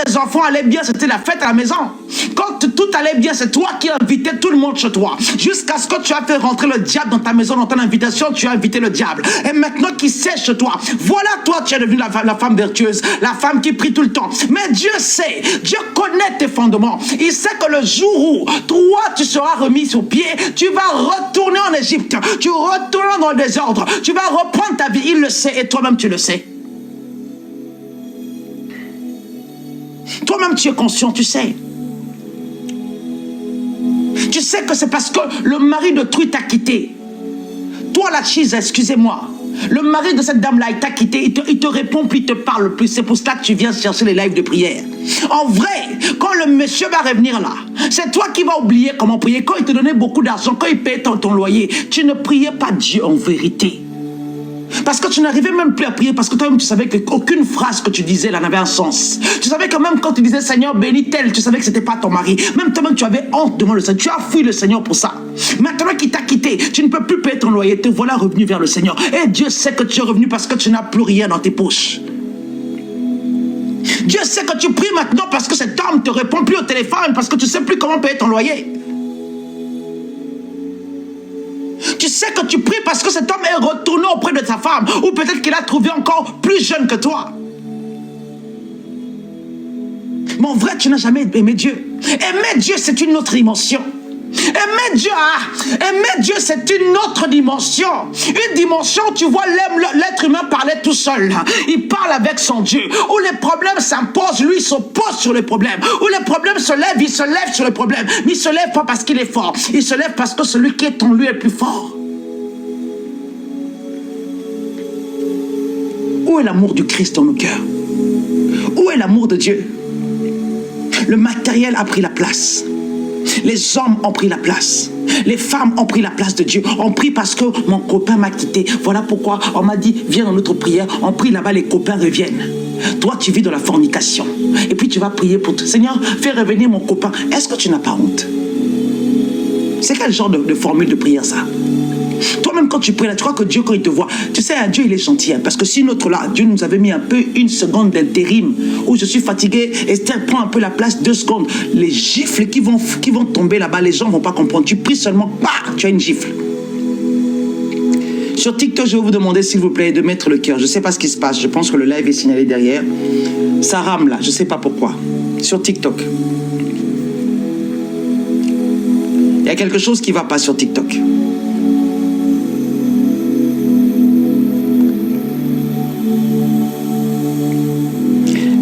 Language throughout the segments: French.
tes enfants allaient bien, c'était la fête à la maison. Quand tout allait bien, c'est toi qui invitais tout le monde chez toi. Jusqu'à ce que tu as fait rentrer le diable dans ta maison, dans ton invitation, tu as invité le diable. Et maintenant qu'il sait chez toi, voilà toi, tu es devenue la femme vertueuse, la femme qui prie tout le temps. Mais Dieu sait, Dieu connaît tes fondements. Il sait que le jour où toi, tu seras remis sur pied, tu vas retourner en Égypte, tu retournes dans le désordre, tu vas reprendre ta vie. Il le sait et toi-même tu le sais. Toi-même tu es conscient, tu sais. Tu sais que c'est parce que le mari de truie t'a quitté. Toi la cheese, excusez-moi. Le mari de cette dame-là, il t'a quitté, il te répond plus, il te parle plus. C'est pour cela que tu viens chercher les lives de prière. En vrai, quand le monsieur va revenir là, c'est toi qui vas oublier comment prier. Quand il te donnait beaucoup d'argent, quand il payait ton loyer, tu ne priais pas Dieu en vérité. Parce que tu n'arrivais même plus à prier, parce que toi-même tu savais qu'aucune phrase que tu disais là n'avait un sens. Tu savais que même quand tu disais Seigneur bénis tel, tu savais que c'était pas ton mari. Même toi-même tu avais honte devant le Seigneur. Tu as fui le Seigneur pour ça. Maintenant qu'il t'a quitté, tu ne peux plus payer ton loyer. Te voilà revenu vers le Seigneur. Et Dieu sait que tu es revenu parce que tu n'as plus rien dans tes poches. Dieu sait que tu pries maintenant parce que cet homme ne te répond plus au téléphone, parce que tu ne sais plus comment payer ton loyer. Tu sais que tu pries parce que cet homme est retourné auprès de sa femme, ou peut-être qu'il a trouvé encore plus jeune que toi. Mais en vrai, tu n'as jamais aimé Dieu. Aimer Dieu, c'est une autre dimension. Aimer Dieu, c'est une autre dimension. Une dimension, tu vois, l'être humain parlait tout seul. Il parle avec son Dieu. Où les problèmes s'imposent, lui, il s'oppose sur les problèmes. Où les problèmes se lèvent, il se lève sur les problèmes. Mais il ne se lève pas parce qu'il est fort. Il se lève parce que celui qui est en lui est plus fort. Où est l'amour du Christ dans nos cœurs? Où est l'amour de Dieu? Le matériel a pris la place. Les hommes ont pris la place. Les femmes ont pris la place de Dieu. On prie parce que mon copain m'a quitté. Voilà pourquoi on m'a dit, viens dans notre prière. On prie là-bas, les copains reviennent. Toi, tu vis dans la fornication. Et puis tu vas prier pour toi. Seigneur, fais revenir mon copain. Est-ce que tu n'as pas honte? C'est quel genre de formule de prière ça? Toi-même quand tu pries là, tu crois que Dieu quand il te voit, tu sais, Dieu il est gentil, hein, parce que si notre là, Dieu nous avait mis un peu une seconde d'intérim, où je suis fatigué, Esther prend un peu la place, 2 secondes, les gifles qui vont tomber là-bas, les gens ne vont pas comprendre, tu pries seulement, bah, tu as une gifle. Sur TikTok, je vais vous demander s'il vous plaît de mettre le cœur, je ne sais pas ce qui se passe, je pense que le live est signalé derrière, ça rame là, je ne sais pas pourquoi, sur TikTok. Il y a quelque chose qui ne va pas sur TikTok.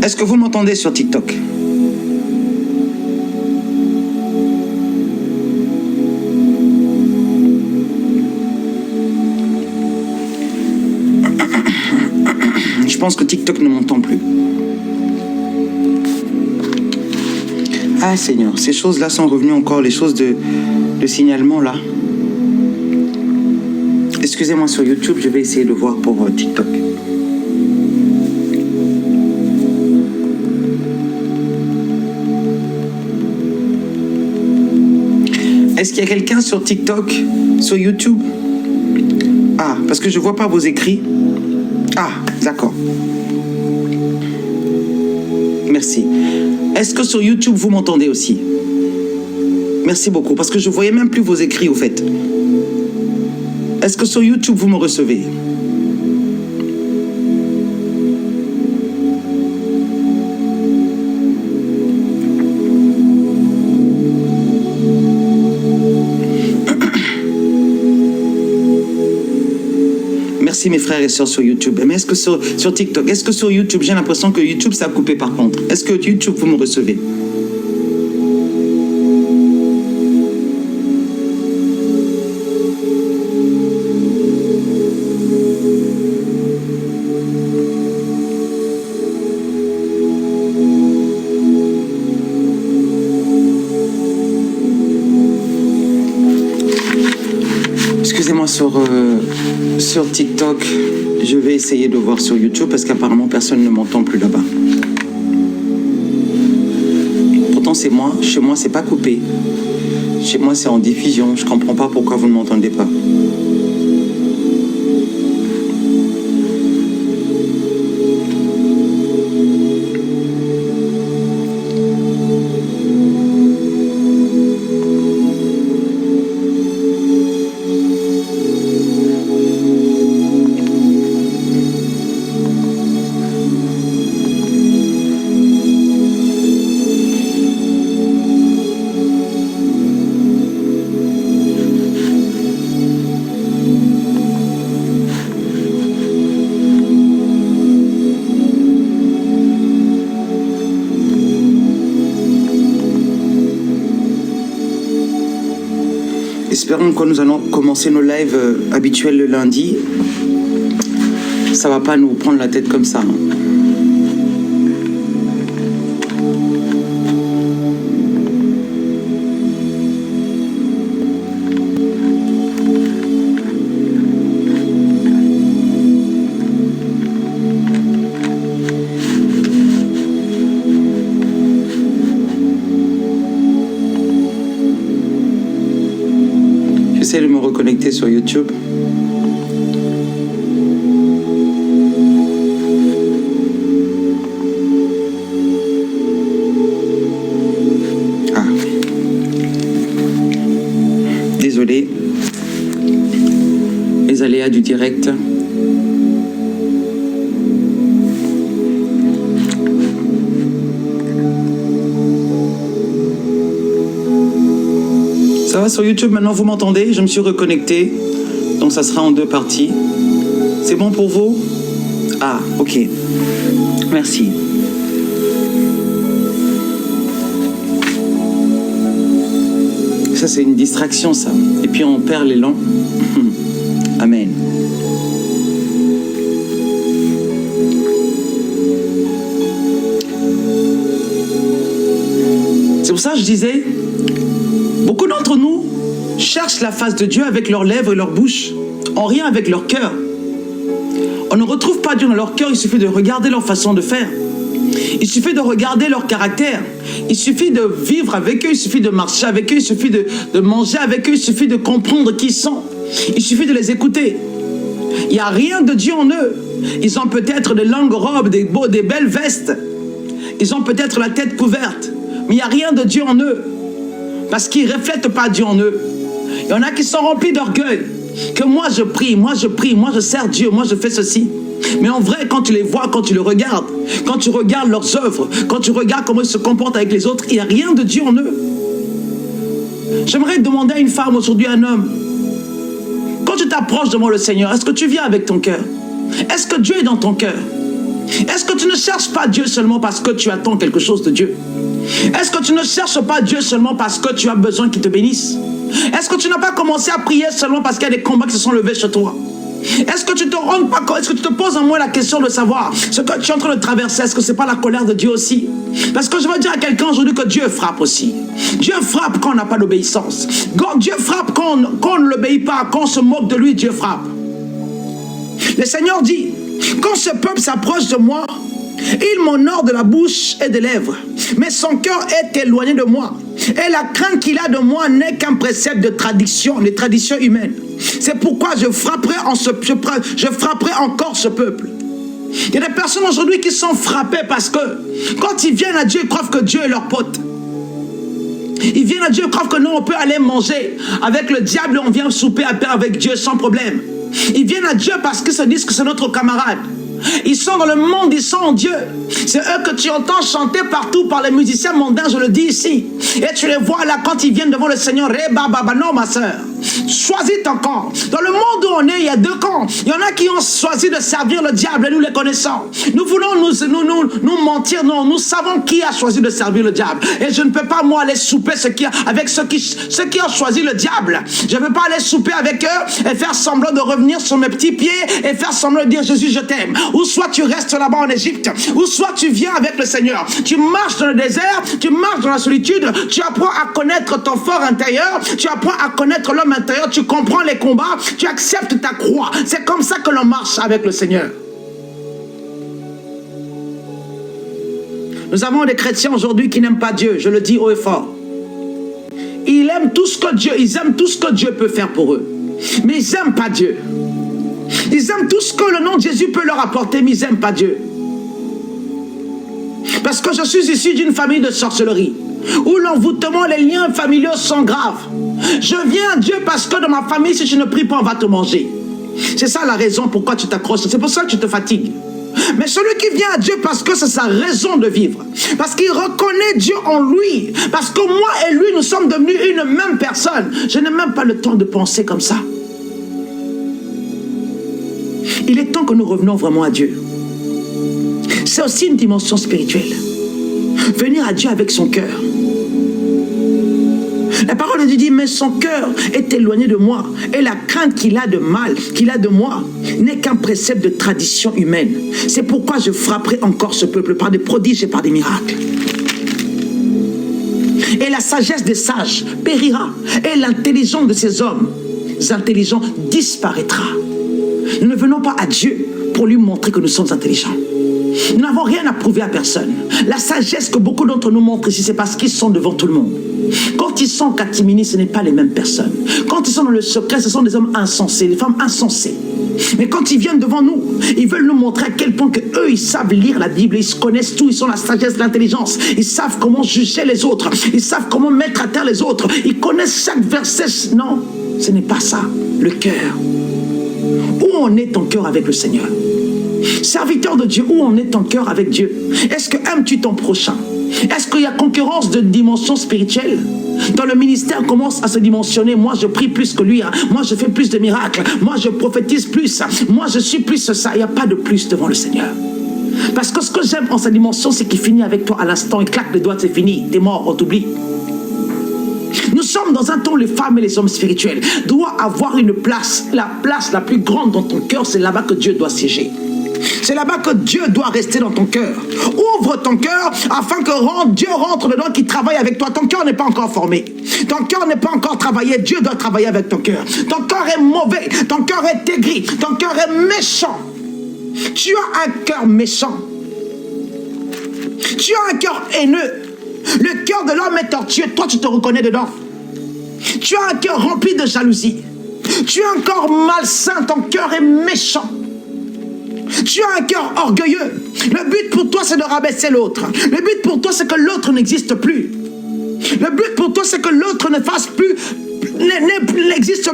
Est-ce que vous m'entendez sur TikTok? Je pense que TikTok ne m'entend plus. Ah Seigneur, ces choses-là sont revenues encore, les choses de signalement là. Excusez-moi, sur YouTube, je vais essayer de voir pour TikTok. Est-ce qu'il y a quelqu'un sur TikTok, sur YouTube? Ah, parce que je ne vois pas vos écrits. Ah, d'accord. Merci. Est-ce que sur YouTube, vous m'entendez aussi? Merci beaucoup, parce que je ne voyais même plus vos écrits, au fait. Est-ce que sur YouTube, vous me recevez? Merci mes frères et sœurs sur YouTube. Mais est-ce que sur TikTok, est-ce que sur YouTube, j'ai l'impression que YouTube ça a coupé par contre. Est-ce que YouTube vous me recevez? Excusez-moi, sur TikTok, je vais essayer de voir sur YouTube parce qu'apparemment personne ne m'entend plus là-bas. Pourtant c'est moi, chez moi c'est pas coupé. Chez moi c'est en diffusion, je comprends pas pourquoi vous ne m'entendez pas. Espérons que nous allons commencer nos lives habituels le lundi. Ça va pas nous prendre la tête comme ça. J'essaie de me reconnecter sur YouTube. Ah. Désolé. Les aléas du direct. Ça va sur YouTube maintenant, vous m'entendez? Je me suis reconnecté, donc ça sera en 2 parties. C'est bon pour vous? Ah, ok. Merci. Ça, c'est une distraction, ça. Et puis on perd l'élan. Amen. C'est pour ça que je disais, beaucoup d'entre nous cherchent la face de Dieu avec leurs lèvres et leur bouche, en rien avec leur cœur. On ne retrouve pas Dieu dans leur cœur, il suffit de regarder leur façon de faire. Il suffit de regarder leur caractère. Il suffit de vivre avec eux, il suffit de marcher avec eux, il suffit de manger avec eux, il suffit de comprendre qui ils sont. Il suffit de les écouter. Il n'y a rien de Dieu en eux. Ils ont peut-être de longues robes, des belles vestes. Ils ont peut-être la tête couverte. Mais il n'y a rien de Dieu en eux. Parce qu'ils ne reflètent pas Dieu en eux. Il y en a qui sont remplis d'orgueil. Que moi je prie, moi je sers Dieu, moi je fais ceci. Mais en vrai, quand tu les vois, quand tu les regardes, quand tu regardes leurs œuvres, quand tu regardes comment ils se comportent avec les autres, il n'y a rien de Dieu en eux. J'aimerais demander à une femme aujourd'hui, à un homme, quand tu t'approches devant le Seigneur, est-ce que tu viens avec ton cœur? Est-ce que Dieu est dans ton cœur? Est-ce que tu ne cherches pas Dieu seulement parce que tu attends quelque chose de Dieu? Est-ce que tu ne cherches pas Dieu seulement parce que tu as besoin qu'il te bénisse? Est-ce que tu n'as pas commencé à prier seulement parce qu'il y a des combats qui se sont levés chez toi? Est-ce que tu te rends pas compte? Est-ce que tu te poses en moi la question de savoir ce que tu es en train de traverser? Est-ce que ce n'est pas la colère de Dieu aussi? Parce que je veux dire à quelqu'un aujourd'hui que Dieu frappe aussi. Dieu frappe quand on n'a pas d'obéissance. Dieu frappe quand on ne l'obéit pas, quand on se moque de lui, Dieu frappe. Le Seigneur dit, quand ce peuple s'approche de moi, il m'honore de la bouche et des lèvres, mais son cœur est éloigné de moi. Et la crainte qu'il a de moi n'est qu'un précepte de tradition, les traditions humaines. C'est pourquoi je frapperai encore ce peuple. Il y a des personnes aujourd'hui qui sont frappées parce que quand ils viennent à Dieu, ils croient que Dieu est leur pote. Ils viennent à Dieu, ils croient que nous, on peut aller manger avec le diable, on vient souper à paix avec Dieu sans problème. Ils viennent à Dieu parce qu'ils se disent que c'est notre camarade. Ils sont dans le monde, ils sont en Dieu. C'est eux que tu entends chanter partout par les musiciens mondains, je le dis ici. Et tu les vois là quand ils viennent devant le Seigneur. Non, ma soeur, choisis ton camp. Dans le monde où on est, il y a 2 camps. Il y en a qui ont choisi de servir le diable et nous les connaissons. Nous voulons nous mentir. Non, nous savons qui a choisi de servir le diable. Et je ne peux pas, moi, aller souper avec ceux qui ont choisi le diable. Je ne peux pas aller souper avec eux et faire semblant de revenir sur mes petits pieds et faire semblant de dire Jésus, je t'aime. Ou soit tu restes là-bas en Égypte, ou soit tu viens avec le Seigneur. Tu marches dans le désert, tu marches dans la solitude, tu apprends à connaître ton fort intérieur, tu apprends à connaître l'homme intérieur, tu comprends les combats, tu acceptes ta croix. C'est comme ça que l'on marche avec le Seigneur. Nous avons des chrétiens aujourd'hui qui n'aiment pas Dieu, je le dis haut et fort. Ils aiment tout ce que Dieu peut faire pour eux, mais ils n'aiment pas Dieu. Ils aiment tout ce que le nom de Jésus peut leur apporter, mais ils n'aiment pas Dieu. Parce que je suis issu d'une famille de sorcellerie, où l'envoûtement, les liens familiaux sont graves. Je viens à Dieu parce que dans ma famille, si tu ne pries pas, on va te manger. C'est ça la raison pourquoi tu t'accroches. C'est pour ça que tu te fatigues. Mais celui qui vient à Dieu parce que c'est sa raison de vivre, parce qu'il reconnaît Dieu en lui, parce que moi et lui, nous sommes devenus une même personne. Je n'ai même pas le temps de penser comme ça. Il est temps que nous revenons vraiment à Dieu. C'est aussi une dimension spirituelle. Venir à Dieu avec son cœur. La parole de Dieu dit, mais son cœur est éloigné de moi. Et la crainte qu'il a de mal, qu'il a de moi, n'est qu'un précepte de tradition humaine. C'est pourquoi je frapperai encore ce peuple par des prodiges et par des miracles. Et la sagesse des sages périra. Et l'intelligence de ces hommes intelligents disparaîtra. Nous ne venons pas à Dieu pour lui montrer que nous sommes intelligents. Nous n'avons rien à prouver à personne. La sagesse que beaucoup d'entre nous montrent ici, c'est parce qu'ils sont devant tout le monde. Quand ils sont en catimini, ce n'est pas les mêmes personnes. Quand ils sont dans le secret, ce sont des hommes insensés, des femmes insensées. Mais quand ils viennent devant nous, ils veulent nous montrer à quel point que eux, ils savent lire la Bible, ils connaissent tout, ils ont la sagesse, l'intelligence, ils savent comment juger les autres, ils savent comment mettre à terre les autres, ils connaissent chaque verset. Non, ce n'est pas ça, le cœur. Où en est ton cœur avec le Seigneur? Serviteur de Dieu, où en est ton cœur avec Dieu? Est-ce que aimes-tu ton prochain? Est-ce qu'il y a concurrence de dimension spirituelle? Dans le ministère, on commence à se dimensionner. Moi, je prie plus que lui. Moi, je fais plus de miracles. Moi, je prophétise plus. Moi, je suis plus ça. Il n'y a pas de plus devant le Seigneur. Parce que ce que j'aime en sa dimension, c'est qu'il finit avec toi à l'instant. Il claque les doigts, c'est fini. T'es mort, on t'oublie. Nous sommes dans un temps où les femmes et les hommes spirituels doivent avoir une place. La place la plus grande dans ton cœur, c'est là-bas que Dieu doit siéger. C'est là-bas que Dieu doit rester dans ton cœur. Ouvre ton cœur afin que Dieu rentre dedans, qu'il travaille avec toi. Ton cœur n'est pas encore formé. Ton cœur n'est pas encore travaillé. Dieu doit travailler avec ton cœur. Ton cœur est mauvais. Ton cœur est aigri. Ton cœur est méchant. Tu as un cœur méchant. Tu as un cœur haineux. Le cœur de l'homme est tortueux. Toi, tu te reconnais dedans. Tu as un cœur rempli de jalousie. Tu as un cœur malsain. Ton cœur est méchant. Tu as un cœur orgueilleux. Le but pour toi, c'est de rabaisser l'autre. Le but pour toi, c'est que l'autre n'existe plus. Le but pour toi, c'est que l'autre n'existe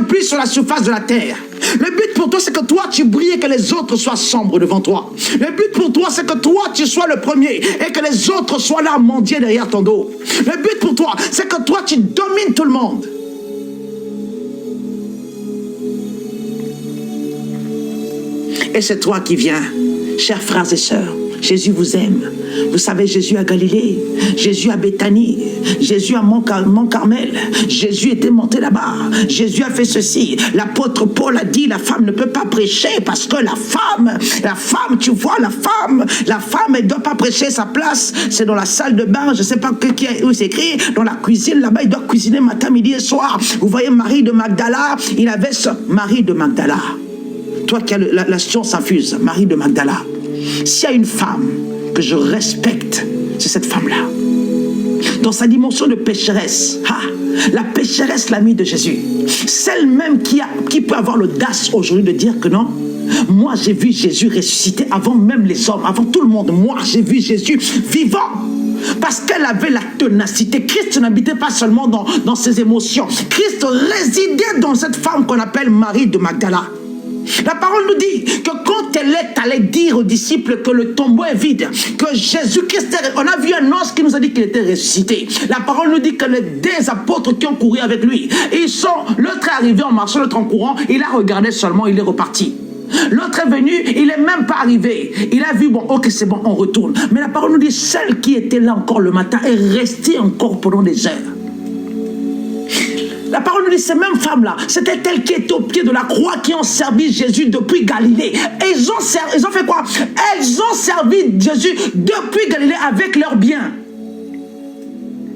plus sur la surface de la terre. Le but pour toi, c'est que toi, tu brilles et que les autres soient sombres devant toi. Le but pour toi, c'est que toi, tu sois le premier et que les autres soient là, mendier derrière ton dos. Le but pour toi, c'est que toi, tu domines tout le monde. Et c'est toi qui viens, chers frères et sœurs. Jésus vous aime. Vous savez, Jésus à Galilée, Jésus à Béthanie, Jésus à Mont-Carmel, Jésus était monté là-bas, Jésus a fait ceci. L'apôtre Paul a dit, la femme ne peut pas prêcher parce que la femme, tu vois, la femme, elle ne doit pas prêcher, sa place, c'est dans la salle de bain, je ne sais pas où c'est écrit, dans la cuisine, là-bas, il doit cuisiner matin, midi et soir. Vous voyez Marie de Magdala, il avait ce Marie de Magdala. Toi qui as la science infuse, Marie de Magdala. S'il y a une femme que je respecte, c'est cette femme-là. Dans sa dimension de pécheresse, la pécheresse, l'amie de Jésus, celle même qui peut avoir l'audace aujourd'hui de dire que non, moi j'ai vu Jésus ressusciter avant même les hommes, avant tout le monde. Moi j'ai vu Jésus vivant. Parce qu'elle avait la ténacité. Christ n'habitait pas seulement dans ses émotions. Christ résidait dans cette femme qu'on appelle Marie de Magdala. La parole nous dit que quand elle est allée dire aux disciples que le tombeau est vide, que Jésus-Christ, on a vu un ange qui nous a dit qu'il était ressuscité. La parole nous dit que les deux apôtres qui ont couru avec lui, l'autre est arrivé en marchant, l'autre en courant, il a regardé seulement, il est reparti. L'autre est venu, il n'est même pas arrivé. Il a vu, bon, ok, c'est bon, on retourne. Mais la parole nous dit, celle qui était là encore le matin est restée encore pendant des heures. La parole nous dit, ces mêmes femmes-là, c'était elles qui étaient au pied de la croix, qui ont servi Jésus depuis Galilée. Et ils ont fait quoi? Elles ont servi Jésus depuis Galilée avec leurs biens.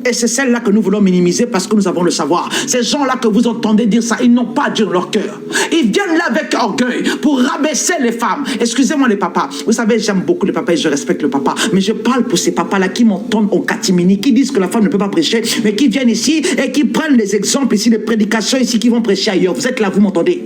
Et c'est celle-là que nous voulons minimiser parce que nous avons le savoir. Ces gens-là que vous entendez dire ça, ils n'ont pas Dieu dans leur cœur. Ils viennent là avec orgueil pour rabaisser les femmes. Excusez-moi les papas. Vous savez, j'aime beaucoup les papas et je respecte le papa. Mais je parle pour ces papas-là qui m'entendent au catimini, qui disent que la femme ne peut pas prêcher, mais qui viennent ici et qui prennent les exemples ici, les prédications ici, qui vont prêcher ailleurs. Vous êtes là, vous m'entendez?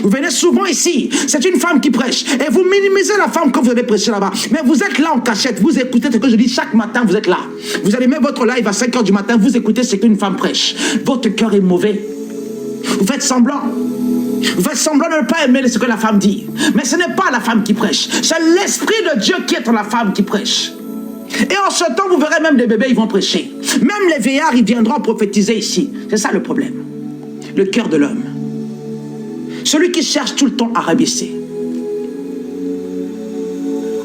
Vous venez souvent ici, c'est une femme qui prêche et vous minimisez la femme quand vous allez prêcher là-bas. Mais vous êtes là en cachette, vous écoutez ce que je dis chaque matin, vous êtes là. Vous allez mettre votre live à 5 h du matin, vous écoutez ce qu'une femme prêche. Votre cœur est mauvais. Vous faites semblant. Vous faites semblant de ne pas aimer ce que la femme dit. Mais ce n'est pas la femme qui prêche, c'est l'Esprit de Dieu qui est dans la femme qui prêche. Et en ce temps, vous verrez même des bébés, ils vont prêcher. Même les vieillards, ils viendront prophétiser ici. C'est ça le problème. Le cœur de l'homme. Celui qui cherche tout le temps à rabaisser.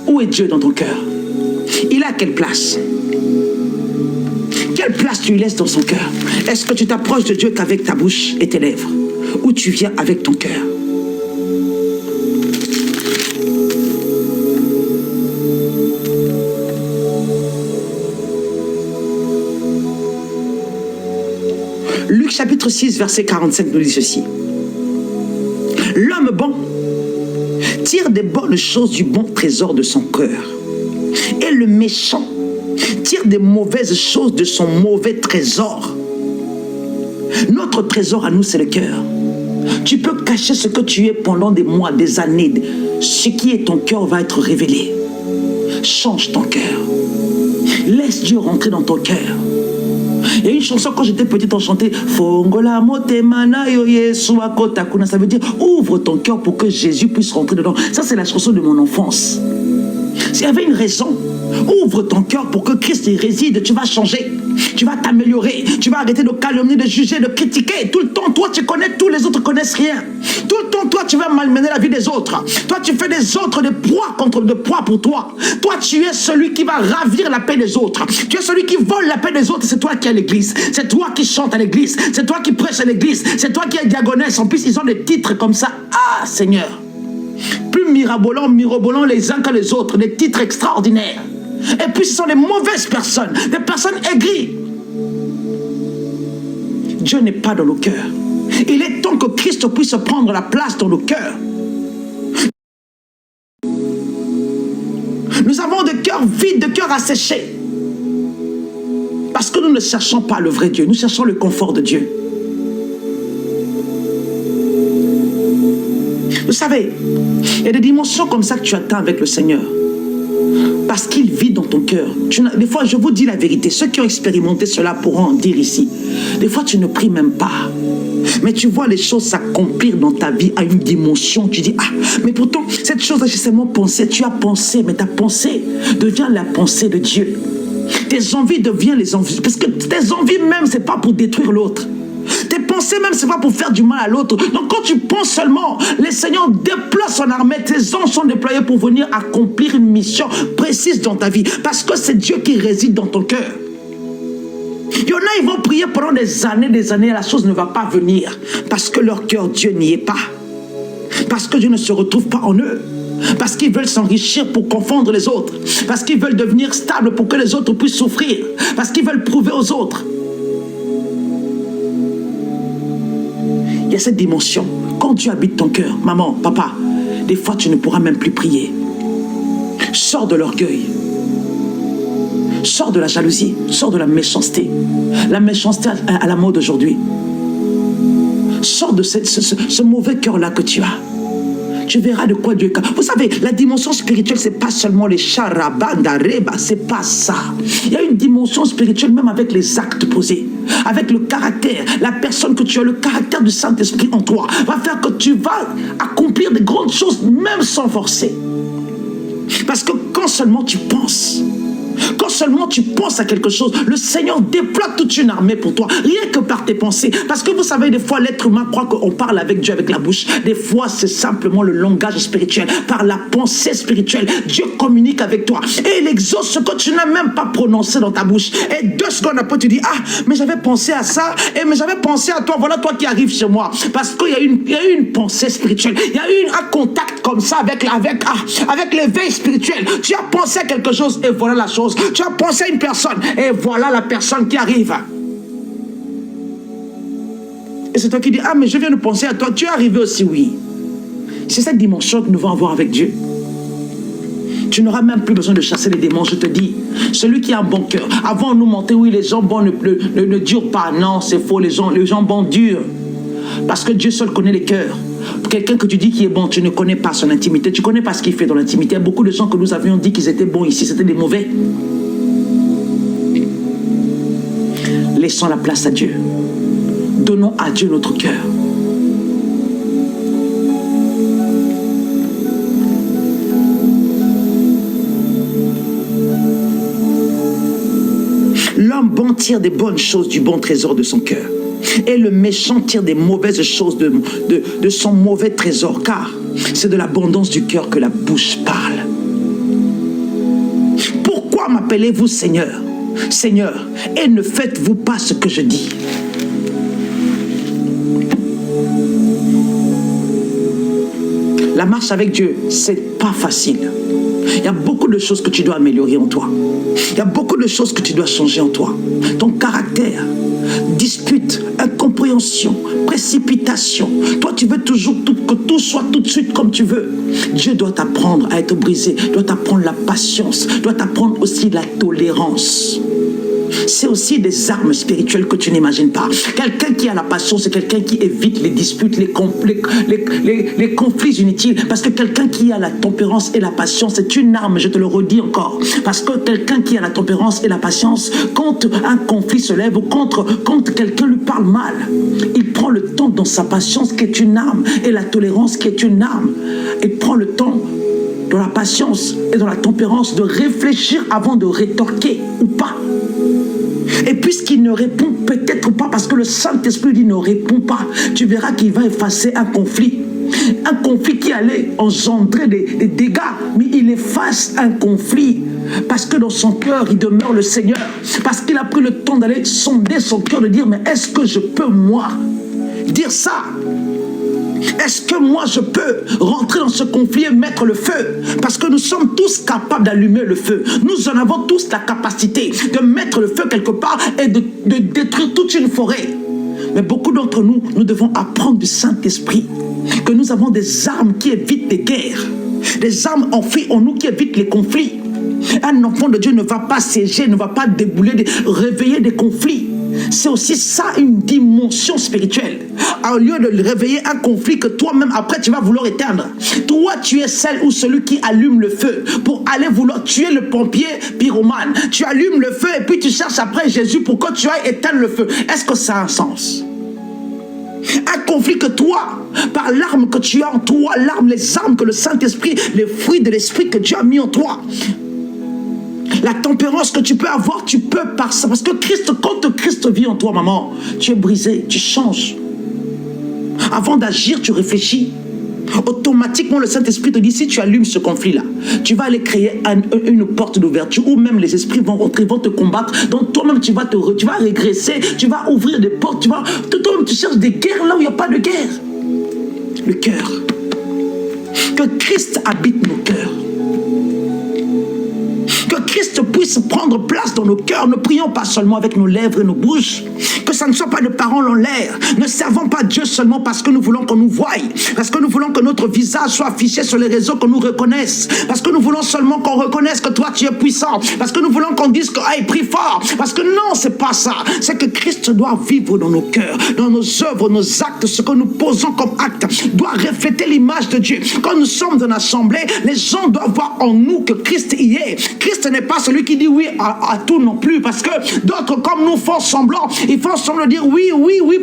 Où est Dieu dans ton cœur? Il est à quelle place? Quelle place tu lui laisses dans son cœur? Est-ce que tu t'approches de Dieu qu'avec ta bouche et tes lèvres? Ou tu viens avec ton cœur? Luc chapitre 6, verset 45 nous dit ceci. L'homme bon tire des bonnes choses du bon trésor de son cœur. Et le méchant tire des mauvaises choses de son mauvais trésor. Notre trésor à nous, c'est le cœur. Tu peux cacher ce que tu es pendant des mois, des années. Ce qui est ton cœur va être révélé. Change ton cœur. Laisse Dieu rentrer dans ton cœur. Il y a une chanson, quand j'étais petite, on chantait Fongola motemana yo Yesu akotakuna. Ça veut dire ouvre ton cœur pour que Jésus puisse rentrer dedans. Ça, c'est la chanson de mon enfance. S'il y avait une raison, ouvre ton cœur pour que Christ y réside. Tu vas changer, tu vas t'améliorer, tu vas arrêter de calomnier, de juger, de critiquer. Tout le temps, toi, tu connais, tous les autres ne connaissent rien. Tout le temps, toi, tu vas malmener la vie des autres. Toi, tu fais des autres des proies contre de proies pour toi. Toi, tu es celui qui va ravir la paix des autres. Tu es celui qui vole la paix des autres. C'est toi qui es à l'église. C'est toi qui chante à l'église. C'est toi qui prêche à l'église. C'est toi qui es diagonesse. En plus, ils ont des titres comme ça. Ah, Seigneur. Plus mirobolants les uns que les autres, des titres extraordinaires. Et puis ce sont des mauvaises personnes, des personnes aigries. Dieu n'est pas dans nos cœurs. Il est temps que Christ puisse prendre la place dans nos cœurs. Nous avons des cœurs vides, des cœurs asséchés. Parce que nous ne cherchons pas le vrai Dieu, nous cherchons le confort de Dieu. Vous savez, il y a des dimensions comme ça que tu atteins avec le Seigneur. Parce qu'il vit dans ton cœur. Des fois, je vous dis la vérité. Ceux qui ont expérimenté cela pourront en dire ici. Des fois, tu ne pries même pas. Mais tu vois les choses s'accomplir dans ta vie à une dimension. Tu dis, ah, mais pourtant, cette chose-là, j'ai seulement pensé. Tu as pensé, mais ta pensée devient la pensée de Dieu. Tes envies deviennent les envies. Parce que tes envies même, ce n'est pas pour détruire l'autre. Tes pensées même, ce n'est pas pour faire du mal à l'autre. Donc quand tu penses seulement, le Seigneur déploie son armée. Tes anges sont déployés pour venir accomplir une mission précise dans ta vie. Parce que c'est Dieu qui réside dans ton cœur. Il y en a, ils vont prier pendant des années, la chose ne va pas venir. Parce que leur cœur, Dieu n'y est pas. Parce que Dieu ne se retrouve pas en eux. Parce qu'ils veulent s'enrichir pour confondre les autres. Parce qu'ils veulent devenir stables pour que les autres puissent souffrir. Parce qu'ils veulent prouver aux autres. Il y a cette dimension. Quand Dieu habite ton cœur, maman, papa, des fois tu ne pourras même plus prier. Sors de l'orgueil. Sors de la jalousie. Sors de la méchanceté. La méchanceté à la mode aujourd'hui. Sors de ce mauvais cœur-là que tu as. Tu verras de quoi Dieu est capable. Vous savez, la dimension spirituelle, ce n'est pas seulement les charabandareba, ce n'est pas ça. Il y a une dimension spirituelle même avec les actes posés, avec le caractère. La personne que tu as, le caractère du Saint-Esprit en toi, va faire que tu vas accomplir de grandes choses, même sans forcer. Parce que quand seulement tu penses, quand seulement tu penses à quelque chose, le Seigneur déploie toute une armée pour toi, rien que par tes pensées. Parce que vous savez, des fois, l'être humain croit qu'on parle avec Dieu avec la bouche. Des fois, c'est simplement le langage spirituel. Par la pensée spirituelle, Dieu communique avec toi. Et il exauce ce que tu n'as même pas prononcé dans ta bouche. Et 2 secondes après, tu dis, ah, mais j'avais pensé à ça, et mais j'avais pensé à toi. Voilà toi qui arrives chez moi. Parce qu'il y a eu une pensée spirituelle. Il y a eu un contact comme ça avec l'éveil spirituel. Tu as pensé à quelque chose, et voilà la chose. Tu as pensé à une personne et voilà la personne qui arrive. Et c'est toi qui dis, ah mais je viens de penser à toi, tu es arrivé aussi, oui. C'est cette dimension que nous devons avoir avec Dieu. Tu n'auras même plus besoin de chasser les démons, je te dis. Celui qui a un bon cœur. Avant on nous mentait, oui les gens bons ne durent pas. Non, c'est faux, les gens bons durent. Parce que Dieu seul connaît les cœurs. Quelqu'un que tu dis qui est bon, tu ne connais pas son intimité, tu ne connais pas ce qu'il fait dans l'intimité. Beaucoup de gens que nous avions dit qu'ils étaient bons ici, c'était des mauvais. Laissons la place à Dieu. Donnons à Dieu notre cœur. L'homme bon tire des bonnes choses du bon trésor de son cœur. Et le méchant tire des mauvaises choses de son mauvais trésor. Car c'est de l'abondance du cœur que la bouche parle. Pourquoi m'appelez-vous Seigneur? Seigneur, et ne faites-vous pas ce que je dis. La marche avec Dieu, c'est pas facile. Il y a beaucoup de choses que tu dois améliorer en toi. Il y a beaucoup de choses que tu dois changer en toi. Ton caractère, dispute, incompréhension, précipitation. Toi, tu veux toujours que tout soit tout de suite comme tu veux. Dieu doit t'apprendre à être brisé, doit t'apprendre la patience, doit t'apprendre aussi la tolérance. C'est aussi des armes spirituelles que tu n'imagines pas. Quelqu'un qui a la patience, c'est quelqu'un qui évite les disputes, les conflits inutiles. Parce que quelqu'un qui a la tempérance et la patience, c'est une arme, je te le redis encore. Parce que quelqu'un qui a la tempérance et la patience, quand un conflit se lève ou quand quelqu'un lui parle mal, il prend le temps dans sa patience qui est une arme et la tolérance qui est une arme. Il prend le temps dans la patience et dans la tempérance de réfléchir avant de rétorquer ou pas. Et puisqu'il ne répond peut-être pas, parce que le Saint-Esprit dit ne répond pas, tu verras qu'il va effacer un conflit. Un conflit qui allait engendrer des dégâts, mais il efface un conflit. Parce que dans son cœur, il demeure le Seigneur. Parce qu'il a pris le temps d'aller sonder son cœur, de dire, mais est-ce que je peux, moi, dire ça? Est-ce que moi je peux rentrer dans ce conflit et mettre le feu? Parce que nous sommes tous capables d'allumer le feu. Nous en avons tous la capacité de mettre le feu quelque part et de détruire toute une forêt. Mais beaucoup d'entre nous, nous devons apprendre du Saint-Esprit que nous avons des armes qui évitent les guerres, des armes enfouies en nous qui évitent les conflits. Un enfant de Dieu ne va pas siéger, ne va pas débouler, réveiller des conflits. C'est aussi ça une dimension spirituelle. Au lieu de réveiller un conflit que toi-même après tu vas vouloir éteindre, toi tu es celle ou celui qui allume le feu pour aller vouloir tuer le pompier pyromane. Tu allumes le feu et puis tu cherches après Jésus pour que tu ailles éteindre le feu. Est-ce que ça a un sens? Un conflit que toi, par l'arme que tu as en toi, l'arme, les armes que le Saint-Esprit, les fruits de l'Esprit que Dieu a mis en toi, la tempérance que tu peux avoir, tu peux par ça. Parce que Christ, quand Christ vit en toi, maman, tu es brisé, tu changes. Avant d'agir, tu réfléchis. Automatiquement, le Saint-Esprit te dit, si tu allumes ce conflit-là, tu vas aller créer une porte d'ouverture où même les esprits vont rentrer, vont te combattre. Donc toi-même, tu vas régresser, tu vas ouvrir des portes, toi-même, tu cherches des guerres là où il n'y a pas de guerre. Le cœur. Que Christ habite nos cœurs. Que Christ puisse prendre place dans nos cœurs. Ne prions pas seulement avec nos lèvres et nos bouches. Que ça ne soit pas de paroles en l'air. Ne servons pas Dieu seulement parce que nous voulons qu'on nous voie. Parce que nous voulons que notre visage soit affiché sur les réseaux, qu'on nous reconnaisse. Parce que nous voulons seulement qu'on reconnaisse que toi tu es puissant. Parce que nous voulons qu'on dise que hey, prie fort. Parce que non, c'est pas ça. C'est que Christ doit vivre dans nos cœurs, dans nos œuvres, nos actes. Ce que nous posons comme acte doit refléter l'image de Dieu. Quand nous sommes dans l'assemblée, les gens doivent voir en nous que Christ y est. Christ n'est pas celui qui dit oui à tout non plus, parce que d'autres comme nous font semblant, ils font semblant de dire oui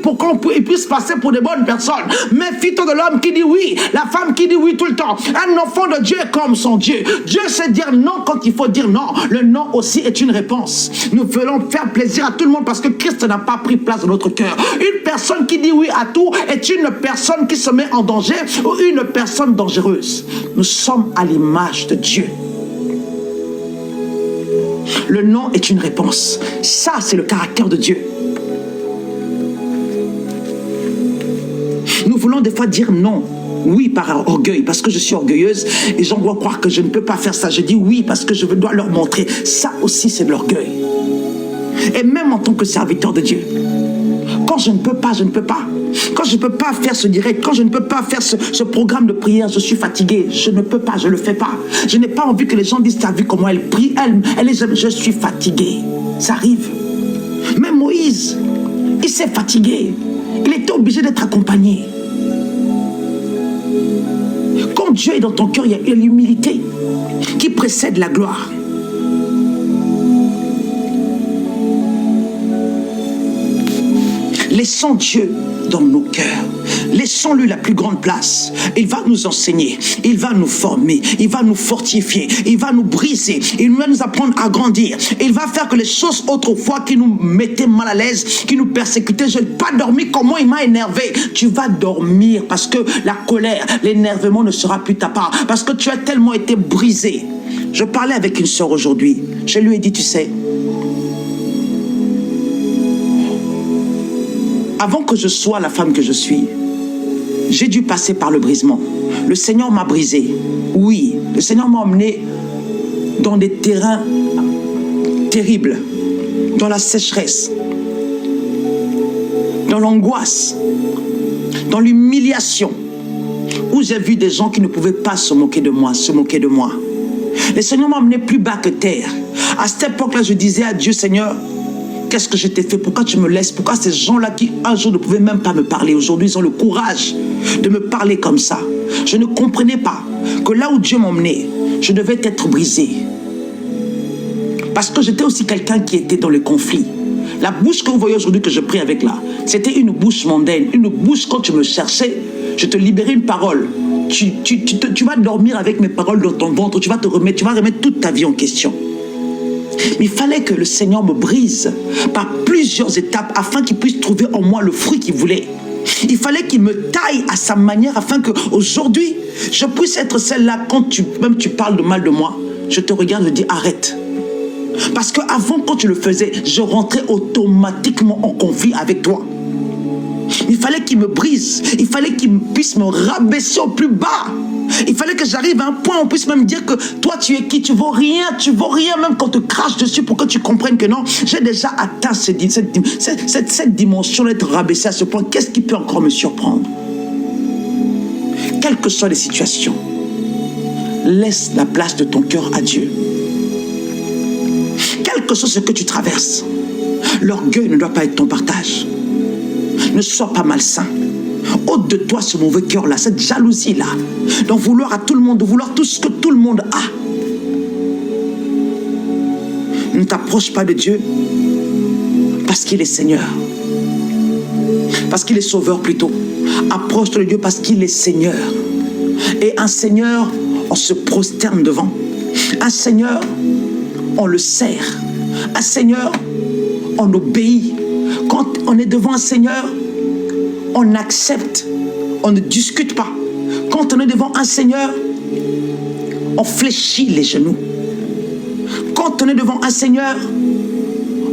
pour qu'on puisse passer pour des bonnes personnes. Méfie-toi de l'homme qui dit oui, la femme qui dit oui tout le temps. Un enfant de Dieu est comme son Dieu. Dieu sait dire non quand il faut dire non. Le non aussi est une réponse. Nous voulons faire plaisir à tout le monde parce que Christ n'a pas pris place dans notre cœur. Une personne qui dit oui à tout est une personne qui se met en danger ou une personne dangereuse. Nous sommes à l'image de Dieu. Le non est une réponse. Ça, c'est le caractère de Dieu. Nous voulons des fois dire non. Oui, par orgueil, parce que je suis orgueilleuse. Les gens doivent croire que je ne peux pas faire ça. Je dis oui parce que je dois leur montrer. Ça aussi, c'est de l'orgueil. Et même en tant que serviteur de Dieu, quand je ne peux pas, je ne peux pas. Quand je ne peux pas faire ce direct, quand je ne peux pas faire ce programme de prière, je suis fatigué, je ne peux pas, je ne le fais pas. Je n'ai pas envie que les gens disent, t'as vu comment elle prie, je suis fatigué. Ça arrive. Même Moïse, il s'est fatigué. Il était obligé d'être accompagné. Quand Dieu est dans ton cœur, il y a l'humilité qui précède la gloire. Laissons Dieu dans nos cœurs. Laissons-lui la plus grande place. Il va nous enseigner, il va nous former, il va nous fortifier, il va nous briser, il va nous apprendre à grandir. Il va faire que les choses autrefois qui nous mettaient mal à l'aise, qui nous persécutaient, je n'ai pas dormi, comment il m'a énervé. Tu vas dormir parce que la colère, l'énervement ne sera plus ta part. Parce que tu as tellement été brisé. Je parlais avec une sœur aujourd'hui. Je lui ai dit, tu sais, Avant que je sois la femme que je suis, j'ai dû passer par le brisement. Le Seigneur m'a brisé. Oui, le Seigneur m'a emmené dans des terrains terribles, dans la sécheresse, dans l'angoisse, dans l'humiliation, où j'ai vu des gens qui ne pouvaient pas se moquer de moi, Le Seigneur m'a emmené plus bas que terre. À cette époque-là, je disais à Dieu, Seigneur, qu'est-ce que je t'ai fait? Pourquoi tu me laisses? Pourquoi ces gens-là qui un jour ne pouvaient même pas me parler, aujourd'hui ils ont le courage de me parler comme ça? Je ne comprenais pas que là où Dieu m'emmenait, je devais être brisé. Parce que j'étais aussi quelqu'un qui était dans le conflit. La bouche que vous voyez aujourd'hui que je prie avec là, c'était une bouche mondaine. Une bouche, quand tu me cherchais, je te libérais une parole. Tu vas dormir avec mes paroles dans ton ventre, tu vas remettre toute ta vie en question. Mais il fallait que le Seigneur me brise par plusieurs étapes afin qu'il puisse trouver en moi le fruit qu'il voulait. Il fallait qu'il me taille à sa manière afin qu'aujourd'hui, je puisse être celle-là. Quand tu parles de mal de moi, je te regarde et je dis arrête. Parce qu'avant, quand tu le faisais, je rentrais automatiquement en conflit avec toi. Il fallait qu'il me brise. Il fallait qu'il puisse me rabaisser au plus bas. Il fallait que j'arrive à un point où on puisse même dire que toi, tu es qui? Tu vaux rien, même quand on te crache dessus pour que tu comprennes que non, j'ai déjà atteint cette dimension d'être rabaissé à ce point. Qu'est-ce qui peut encore me surprendre? Quelles que soient les situations, laisse la place de ton cœur à Dieu. Quel que soit ce que tu traverses, l'orgueil ne doit pas être ton partage. Ne sois pas malsain. Ôte de toi ce mauvais cœur-là, cette jalousie-là, d'en vouloir à tout le monde, de vouloir tout ce que tout le monde a. Ne t'approche pas de Dieu parce qu'il est Seigneur. Parce qu'il est Sauveur plutôt. Approche-toi de Dieu parce qu'il est Seigneur. Et un Seigneur, on se prosterne devant. Un Seigneur, on le sert. Un Seigneur, on obéit. Quand on est devant un Seigneur, on accepte, on ne discute pas. Quand on est devant un Seigneur, on fléchit les genoux. Quand on est devant un Seigneur,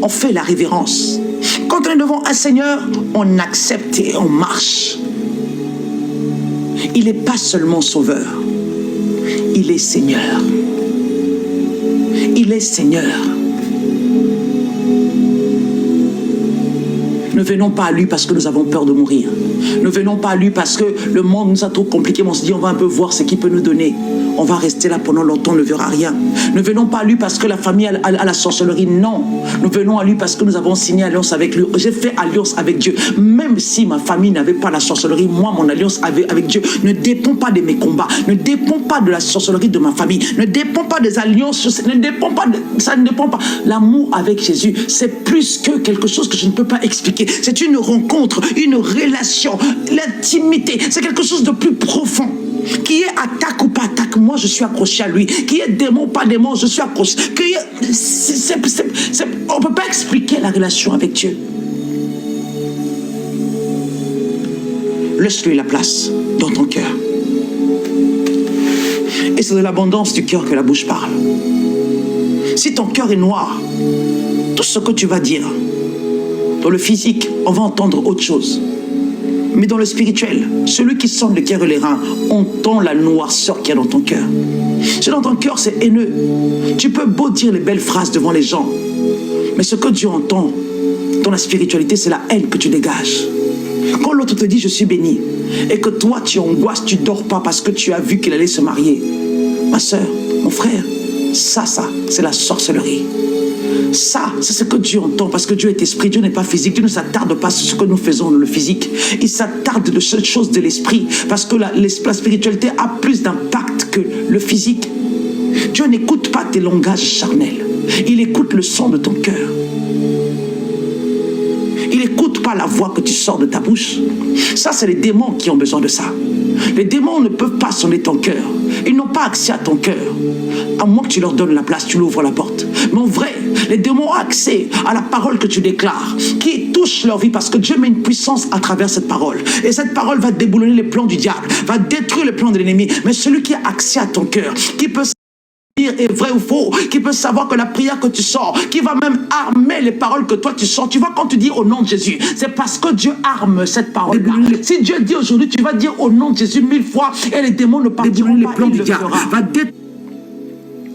on fait la révérence. Quand on est devant un Seigneur, on accepte et on marche. Il n'est pas seulement Sauveur, il est Seigneur. Il est Seigneur. Ne venons pas à lui parce que nous avons peur de mourir. Ne venons pas à lui parce que le monde nous a trop compliqué. On se dit on va un peu voir ce qu'il peut nous donner. On va rester là pendant longtemps, on ne verra rien. Ne venons pas à lui parce que la famille a la sorcellerie. Non. Nous venons à lui parce que nous avons signé alliance avec lui. J'ai fait alliance avec Dieu. Même si ma famille n'avait pas la sorcellerie, moi, mon alliance avec Dieu ne dépend pas de mes combats. Ne dépend pas de la sorcellerie de ma famille. Ne dépend pas des alliances. Ça ne dépend pas. L'amour avec Jésus, c'est plus que quelque chose que je ne peux pas expliquer. C'est une rencontre, une relation, l'intimité. C'est quelque chose de plus profond. Qui est attaque ou pas attaque, moi je suis accroché à lui. Qui est démon, pas démon, je suis accroché. On ne peut pas expliquer la relation avec Dieu. Laisse-lui la place dans ton cœur. Et c'est de l'abondance du cœur que la bouche parle. Si ton cœur est noir, tout ce que tu vas dire, dans le physique, on va entendre autre chose. Mais dans le spirituel, celui qui sonde le cœur et les reins entend la noirceur qu'il y a dans ton cœur. Si dans ton cœur c'est haineux, tu peux beau dire les belles phrases devant les gens, mais ce que Dieu entend dans la spiritualité, c'est la haine que tu dégages. Quand l'autre te dit je suis béni, et que toi tu angoisses, tu dors pas parce que tu as vu qu'il allait se marier, ma soeur, mon frère, ça c'est la sorcellerie. Ça, c'est ce que Dieu entend, parce que Dieu est esprit, Dieu n'est pas physique. Dieu ne s'attarde pas sur ce que nous faisons dans le physique. Il s'attarde de cette chose de l'esprit, parce que la spiritualité a plus d'impact que le physique. Dieu n'écoute pas tes langages charnels. Il écoute le son de ton cœur. Il n'écoute pas la voix que tu sors de ta bouche. Ça, c'est les démons qui ont besoin de ça. Les démons ne peuvent pas sonner ton cœur. Ils n'ont pas accès à ton cœur. À moins que tu leur donnes la place, tu leur ouvres la porte. Mais en vrai, les démons ont accès à la parole que tu déclares, qui touche leur vie, parce que Dieu met une puissance à travers cette parole. Et cette parole va déboulonner les plans du diable, va détruire les plans de l'ennemi. Mais celui qui a accès à ton cœur, qui peut est vrai ou faux, qui peut savoir que la prière que tu sors, qui va même armer les paroles que toi tu sors. Tu vois, quand tu dis au nom de Jésus, c'est parce que Dieu arme cette parole-là. Si Dieu dit aujourd'hui, tu vas dire au nom de Jésus 1000 fois et les démons ne partiront pas. Il le fera.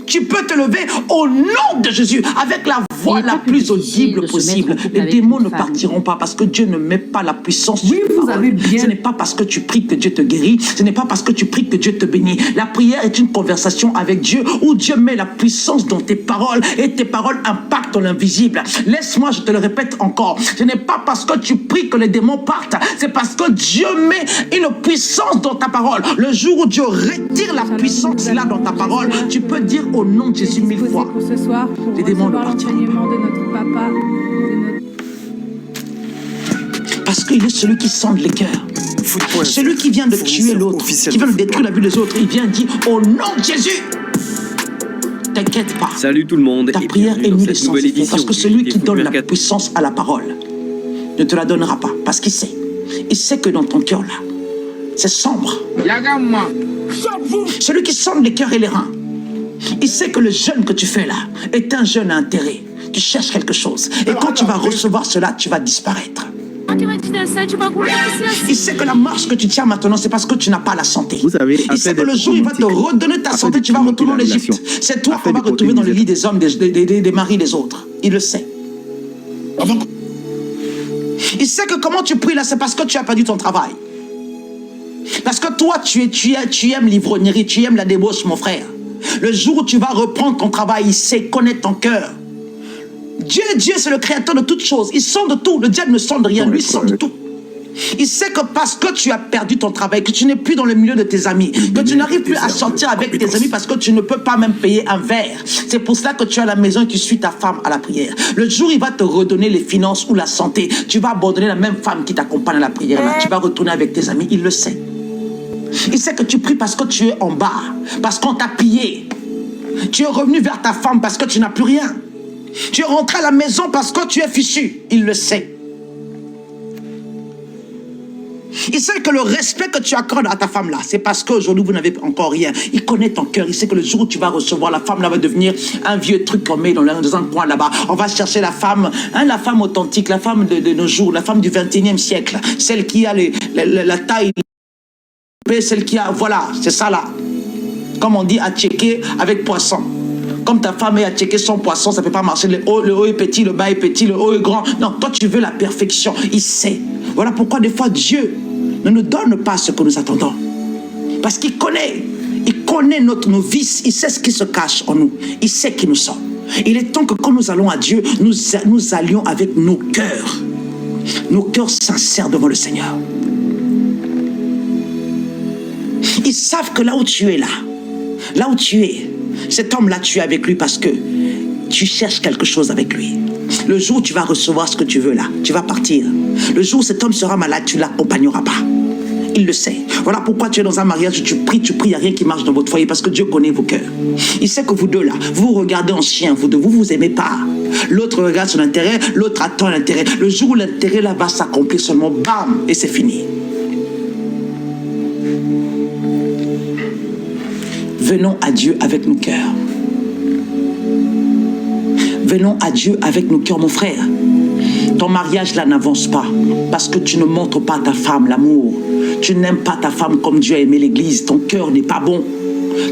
Tu peux te lever au nom de Jésus avec la voix la plus audible possible. Les démons ne partiront pas parce que Dieu ne met pas la puissance sur tes paroles. Ce n'est pas parce que tu pries que Dieu te guérit. Ce n'est pas parce que tu pries que Dieu te bénit. La prière est une conversation avec Dieu où Dieu met la puissance dans tes paroles et tes paroles impactent l'invisible. Laisse-moi, je te le répète encore. Ce n'est pas parce que tu pries que les démons partent. C'est parce que Dieu met une puissance dans ta parole. Le jour où Dieu retire la puissance là dans ta parole, tu peux dire au nom de Jésus 1000 fois. Pour ce soir, pour les démons ne partiront pas. de notre papa, Parce qu'il est celui qui sonde les cœurs. Celui qui vient de tuer l'autre, qui vient de détruire la vie des autres, il vient dire au nom de Jésus. T'inquiète pas. Salut tout le monde. Ta prière est nulle et sans effet. Parce que celui qui donne la puissance à la parole ne te la donnera pas. Parce qu'il sait. Il sait que dans ton cœur là, c'est sombre. Celui qui sonde les cœurs et les reins, il sait que le jeûne que tu fais là est un jeûne à intérêt. Tu cherches quelque chose. Et quand tu vas recevoir cela, tu vas disparaître. Il sait que la marche que tu tiens maintenant, c'est parce que tu n'as pas la santé. Il sait que le jour où il va te redonner ta santé, tu vas retourner en Égypte. C'est toi qu'on va retrouver dans le lit des hommes, des maris des autres. Il le sait. Il sait que comment tu pries là, c'est parce que tu as perdu ton travail. Parce que toi, tu aimes l'ivrognerie, tu aimes la débauche, mon frère. Le jour où tu vas reprendre ton travail, il sait connaître ton cœur. Dieu, c'est le créateur de toutes choses. Il sonde tout. Le diable ne sonde rien. Lui, il sonde tout. Il sait que parce que tu as perdu ton travail, que tu n'es plus dans le milieu de tes amis, que tu n'arrives plus à sortir avec tes amis parce que tu ne peux pas même payer un verre. C'est pour cela que tu es à la maison et tu suis ta femme à la prière. Le jour où il va te redonner les finances ou la santé, tu vas abandonner la même femme qui t'accompagne à la prière. Là, tu vas retourner avec tes amis. Il le sait. Il sait que tu pries parce que tu es en bas, parce qu'on t'a pillé. Tu es revenu vers ta femme parce que tu n'as plus rien. Tu es rentré à la maison parce que tu es fichu. Il le sait. Il sait que le respect que tu accordes à ta femme là, c'est parce qu'aujourd'hui vous n'avez encore rien. Il connaît ton cœur. Il sait que le jour où tu vas recevoir, la femme là va devenir un vieux truc qu'on met dans un coin là-bas. On va chercher la femme authentique, la femme de nos jours, la femme du 21e siècle. Celle qui a la taille, celle qui a, voilà, c'est ça là. Comme on dit, à checker avec poisson. Comme ta femme est à checker son poisson, ça ne peut pas marcher. Le haut est petit, le bas est petit, le haut est grand. Non, toi tu veux la perfection. Il sait. Voilà pourquoi des fois Dieu ne nous donne pas ce que nous attendons. Parce qu'il connaît. Il connaît nos vices. Il sait ce qui se cache en nous. Il sait qui nous sommes. Il est temps que quand nous allons à Dieu, nous allions avec nos cœurs. Nos cœurs sincères devant le Seigneur. Ils savent que là où tu es là où tu es, cet homme-là, tu es avec lui parce que tu cherches quelque chose avec lui. Le jour où tu vas recevoir ce que tu veux là, tu vas partir. Le jour où cet homme sera malade, tu ne l'accompagneras pas. Il le sait. Voilà pourquoi tu es dans un mariage, tu pries, il n'y a rien qui marche dans votre foyer parce que Dieu connaît vos cœurs. Il sait que vous deux là, vous vous regardez en chien, vous deux, vous aimez pas. L'autre regarde son intérêt, l'autre attend l'intérêt. Le jour où l'intérêt là va s'accomplir seulement, bam, et c'est fini. Venons à Dieu avec nos cœurs. Venons à Dieu avec nos cœurs, mon frère. Ton mariage là n'avance pas parce que tu ne montres pas à ta femme l'amour. Tu n'aimes pas ta femme comme Dieu a aimé l'église. Ton cœur n'est pas bon.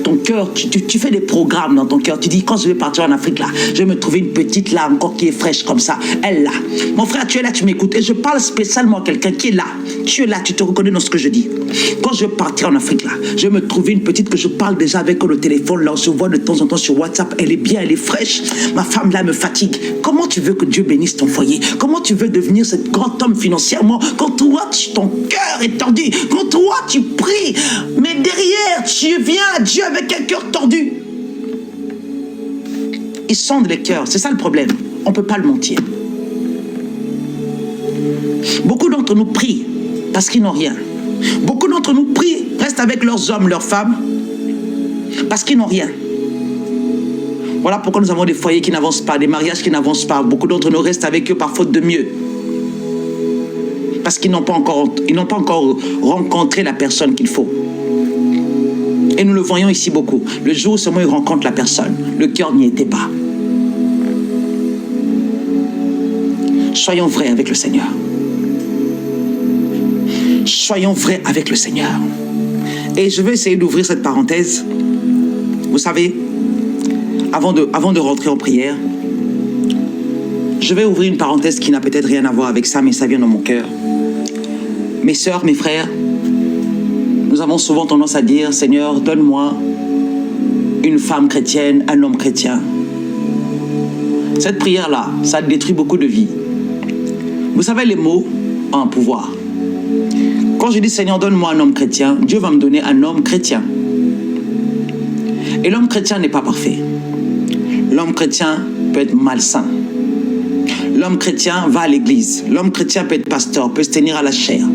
Ton cœur, tu fais des programmes dans ton cœur. Tu dis, quand je vais partir en Afrique là, je vais me trouver une petite là encore qui est fraîche comme ça. Elle là. Mon frère, tu es là, tu m'écoutes. Et je parle spécialement à quelqu'un qui est là. Tu es là, tu te reconnais dans ce que je dis. Quand je vais partir en Afrique là, je vais me trouver une petite que je parle déjà avec le téléphone. Là, on se voit de temps en temps sur WhatsApp. Elle est bien, elle est fraîche. Ma femme là me fatigue. Comment tu veux que Dieu bénisse ton foyer? Comment tu veux devenir ce grand homme financièrement quand toi, ton cœur est tordu? Quand toi, tu pries, mais derrière, tu viens à Dieu avec un cœur tordu. Ils sondent les cœurs, c'est ça le problème. On ne peut pas le mentir. Beaucoup d'entre nous prient parce qu'ils n'ont rien. Beaucoup d'entre nous prient, restent avec leurs hommes, leurs femmes, parce qu'ils n'ont rien. Voilà pourquoi nous avons des foyers qui n'avancent pas, des mariages qui n'avancent pas. Beaucoup d'entre nous restent avec eux par faute de mieux. Parce qu'ils n'ont pas encore rencontré la personne qu'il faut. Et nous le voyons ici beaucoup. Le jour où seulement il rencontre la personne, le cœur n'y était pas. Soyons vrais avec le Seigneur. Soyons vrais avec le Seigneur. Et je vais essayer d'ouvrir cette parenthèse. Vous savez, avant de rentrer en prière, je vais ouvrir une parenthèse qui n'a peut-être rien à voir avec ça, mais ça vient dans mon cœur. Mes sœurs, mes frères, nous avons souvent tendance à dire, Seigneur, donne-moi une femme chrétienne, un homme chrétien. Cette prière-là, ça détruit beaucoup de vies. Vous savez, les mots ont un pouvoir. Quand je dis, Seigneur, donne-moi un homme chrétien, Dieu va me donner un homme chrétien. Et l'homme chrétien n'est pas parfait. L'homme chrétien peut être malsain. L'homme chrétien va à l'église. L'homme chrétien peut être pasteur, peut se tenir à la chair.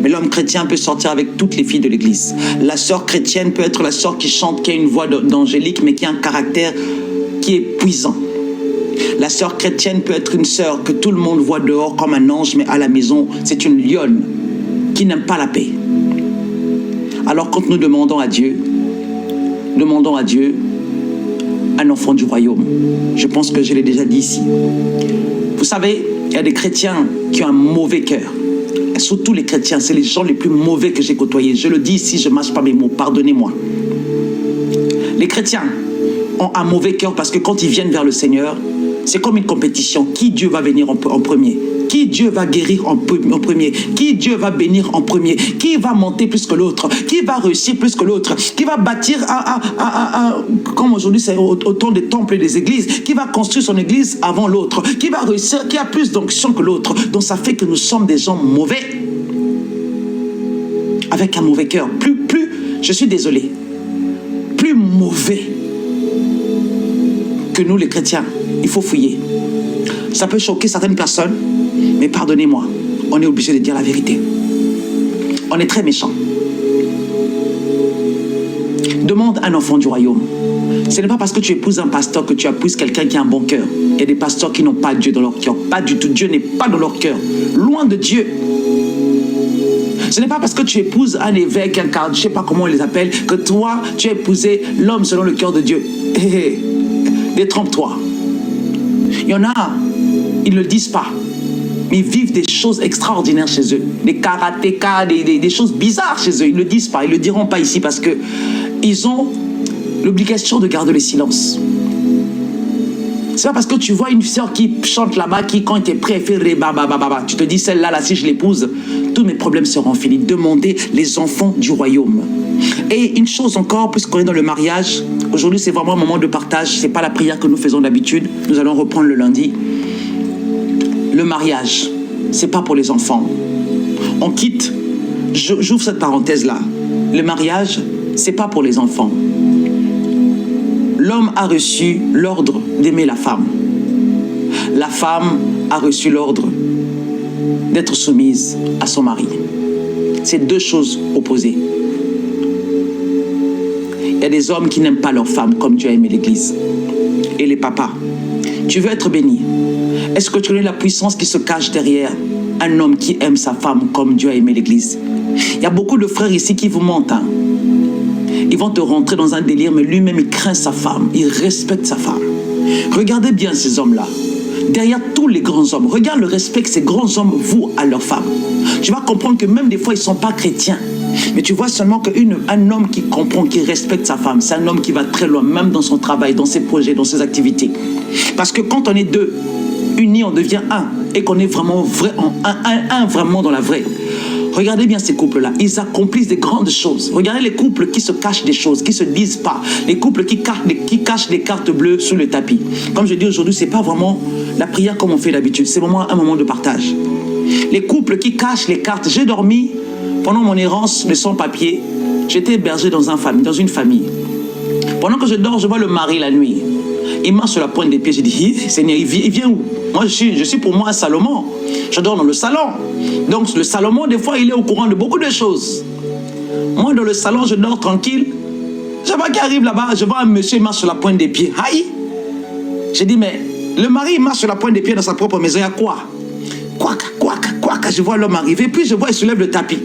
Mais l'homme chrétien peut sortir avec toutes les filles de l'église. La sœur chrétienne peut être la sœur qui chante, qui a une voix d'angélique, mais qui a un caractère qui est puissant. La sœur chrétienne peut être une sœur que tout le monde voit dehors comme un ange, mais à la maison, c'est une lionne qui n'aime pas la paix. Alors quand nous demandons à Dieu un enfant du royaume. Je pense que je l'ai déjà dit ici. Vous savez, il y a des chrétiens qui ont un mauvais cœur. Et surtout les chrétiens, c'est les gens les plus mauvais que j'ai côtoyés. Je le dis ici, je ne mâche pas mes mots, pardonnez-moi. Les chrétiens ont un mauvais cœur parce que quand ils viennent vers le Seigneur, c'est comme une compétition. Qui Dieu va venir en premier? Qui Dieu va guérir en premier? Qui Dieu va bénir en premier? Qui va monter plus que l'autre? Qui va réussir plus que l'autre? Qui va bâtir comme aujourd'hui c'est autant des temples et des églises? Qui va construire son église avant l'autre? Qui va réussir? Qui a plus d'onction que l'autre? Donc ça fait que nous sommes des gens mauvais. Avec un mauvais cœur. Plus, je suis désolé, plus mauvais que nous les chrétiens. Il faut fouiller. Ça peut choquer certaines personnes, mais pardonnez-moi, on est obligé de dire la vérité. On est très méchants. Demande un enfant du royaume. Ce n'est pas parce que tu épouses un pasteur que tu épouses quelqu'un qui a un bon cœur. Il y a des pasteurs qui n'ont pas Dieu dans leur cœur. Pas du tout. Dieu n'est pas dans leur cœur. Loin de Dieu. Ce n'est pas parce que tu épouses un évêque, un cardinal, je ne sais pas comment on les appelle, que toi, tu as épousé l'homme selon le cœur de Dieu. Détrompe-toi. Il y en a, ils ne le disent pas, mais ils vivent des choses extraordinaires chez eux. Des karatékas, des choses bizarres chez eux. Ils ne le disent pas, ils ne le diront pas ici parce qu'ils ont l'obligation de garder le silence. C'est pas parce que tu vois une sœur qui chante là-bas, qui quand tu es prêt, fait rébaba, tu te dis celle-là, là, si je l'épouse, tous mes problèmes seront finis. Demandez les enfants du royaume. Et une chose encore, puisqu'on est dans le mariage, aujourd'hui c'est vraiment un moment de partage, c'est pas la prière que nous faisons d'habitude, nous allons reprendre le lundi. Le mariage, c'est pas pour les enfants. On quitte, j'ouvre cette parenthèse-là, le mariage, c'est pas pour les enfants. L'homme a reçu l'ordre d'aimer la femme. La femme a reçu l'ordre d'être soumise à son mari. C'est deux choses opposées. Il y a des hommes qui n'aiment pas leur femme comme Dieu a aimé l'Église. Et les papas, tu veux être béni. Est-ce que tu connais la puissance qui se cache derrière un homme qui aime sa femme comme Dieu a aimé l'Église? Il y a beaucoup de frères ici qui vous mentent. Ils vont te rentrer dans un délire, mais lui-même, il craint sa femme. Il respecte sa femme. Regardez bien ces hommes-là. Derrière tous les grands hommes, regarde le respect que ces grands hommes vouent à leurs femmes. Tu vas comprendre que même des fois, ils ne sont pas chrétiens. Mais tu vois seulement qu'un homme qui comprend, qui respecte sa femme, c'est un homme qui va très loin, même dans son travail, dans ses projets, dans ses activités. Parce que quand on est deux, unis, on devient un. Et qu'on est vraiment vrai, un vraiment dans la vraie. Regardez bien ces couples-là, ils accomplissent des grandes choses. Regardez les couples qui se cachent des choses, qui ne se disent pas. Les couples qui cachent des cartes bleues sous le tapis. Comme je dis aujourd'hui, ce n'est pas vraiment la prière comme on fait d'habitude. C'est vraiment un moment de partage. Les couples qui cachent les cartes. J'ai dormi pendant mon errance de sans-papier. J'étais hébergé dans une famille. Pendant que je dors, je vois le mari la nuit. Il marche sur la pointe des pieds. J'ai dit, Seigneur, il vient où? Moi, je suis pour moi un Salomon. Je dors dans le salon. Donc, le Salomon, des fois, il est au courant de beaucoup de choses. Moi, dans le salon, je dors tranquille. Je vois qu'il arrive là-bas, je vois un monsieur, il marche sur la pointe des pieds. Aïe! J'ai dit, mais le mari, il marche sur la pointe des pieds dans sa propre maison. Il y a quoi? Quoi? Je vois l'homme arriver, puis je vois, il soulève le tapis.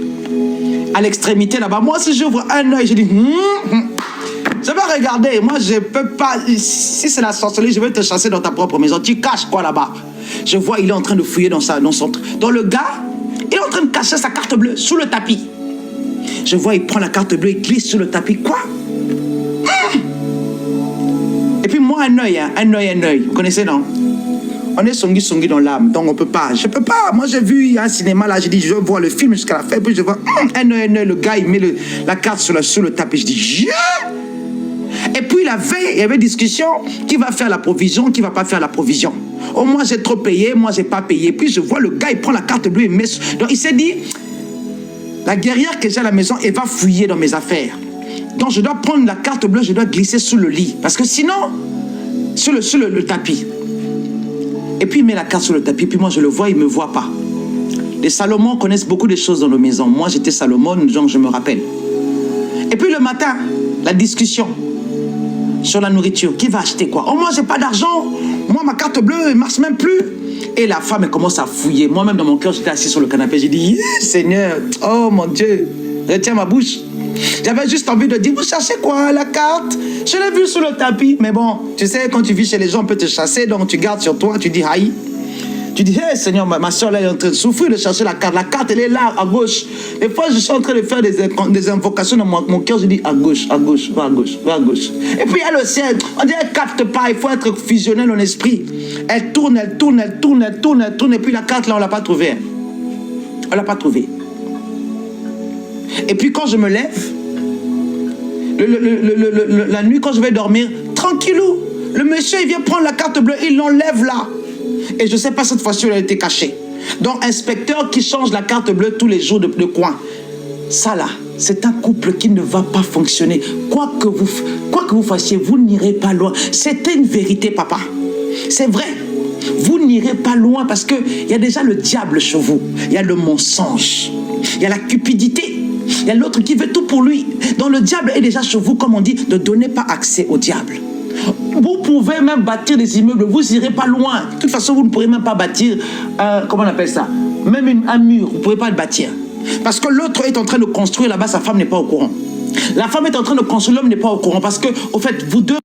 à l'extrémité là-bas. Moi, si j'ouvre un œil, je dis, je vais regarder. Moi, je peux pas. Si c'est la sorcellerie, je vais te chasser dans ta propre maison. Tu caches quoi là-bas? Je vois, il est en train de fouiller dans son. Dans le gars, il est en train de cacher sa carte bleue sous le tapis. Je vois, il prend la carte bleue, il glisse sur le tapis. Quoi? Et puis moi, un œil. Vous connaissez, non? On est songi dans l'âme, donc on peut pas. Je peux pas. Moi, j'ai vu un cinéma là, j'ai dit, je vais voir le film jusqu'à la fin, puis je vois un œil, le gars, il met la carte sur le tapis. Je dis, Et puis la veille, il y avait discussion, qui va faire la provision, qui va pas faire la provision. Oh, moi, j'ai trop payé, moi, j'ai pas payé. Puis je vois le gars, il prend la carte bleue, il met. Donc il s'est dit, la guerrière que j'ai à la maison, elle va fouiller dans mes affaires. Donc je dois prendre la carte bleue, je dois glisser sous le lit. Parce que sinon, sur le tapis. Et puis il met la carte sur le tapis, puis moi je le vois, il ne me voit pas. Les Salomon connaissent beaucoup de choses dans nos maisons. Moi j'étais Salomon, donc je me rappelle. Et puis le matin, la discussion sur la nourriture. Qui va acheter quoi? Oh, moi j'ai pas d'argent. Moi ma carte bleue ne marche même plus. Et la femme elle commence à fouiller. Moi-même dans mon cœur, j'étais assis sur le canapé. J'ai dit, Seigneur, oh mon Dieu, retiens ma bouche. J'avais juste envie de dire, vous cherchez quoi? La carte? Je l'ai vue sur le tapis. Mais bon, tu sais, quand tu vis chez les gens, on peut te chasser. Donc tu gardes sur toi, tu dis, aïe. Tu dis, hey, Seigneur, ma soeur là, elle est en train de souffrir de chercher la carte. La carte, elle est là, à gauche. Des fois, je suis en train de faire des invocations dans mon cœur. Je dis, à gauche, va à gauche, va à gauche. Et puis, elle aussi, on dit, elle capte pas. Il faut être fusionnel dans l'esprit. Elle tourne. Et puis, la carte, là, on l'a pas trouvée. On l'a pas trouvée. Et puis, quand je me lève, la nuit, quand je vais dormir, tranquillou, le monsieur, il vient prendre la carte bleue, il l'enlève là. Et je ne sais pas cette fois-ci où elle a été cachée. Donc, inspecteur qui change la carte bleue tous les jours de coin. Ça là, c'est un couple qui ne va pas fonctionner. Quoi que vous fassiez, vous n'irez pas loin. C'était une vérité, papa. C'est vrai. Vous n'irez pas loin parce qu'il y a déjà le diable chez vous. Il y a le mensonge. Il y a la cupidité. Il y a l'autre qui veut tout pour lui. Donc, le diable est déjà chez vous, comme on dit, ne donnez pas accès au diable. Vous pouvez même bâtir des immeubles, vous n'irez pas loin. De toute façon, vous ne pourrez même pas bâtir, comment on appelle ça? Même un mur, vous ne pouvez pas le bâtir. Parce que l'autre est en train de construire là-bas, sa femme n'est pas au courant. La femme est en train de construire, l'homme n'est pas au courant. Parce que, au fait, vous deux...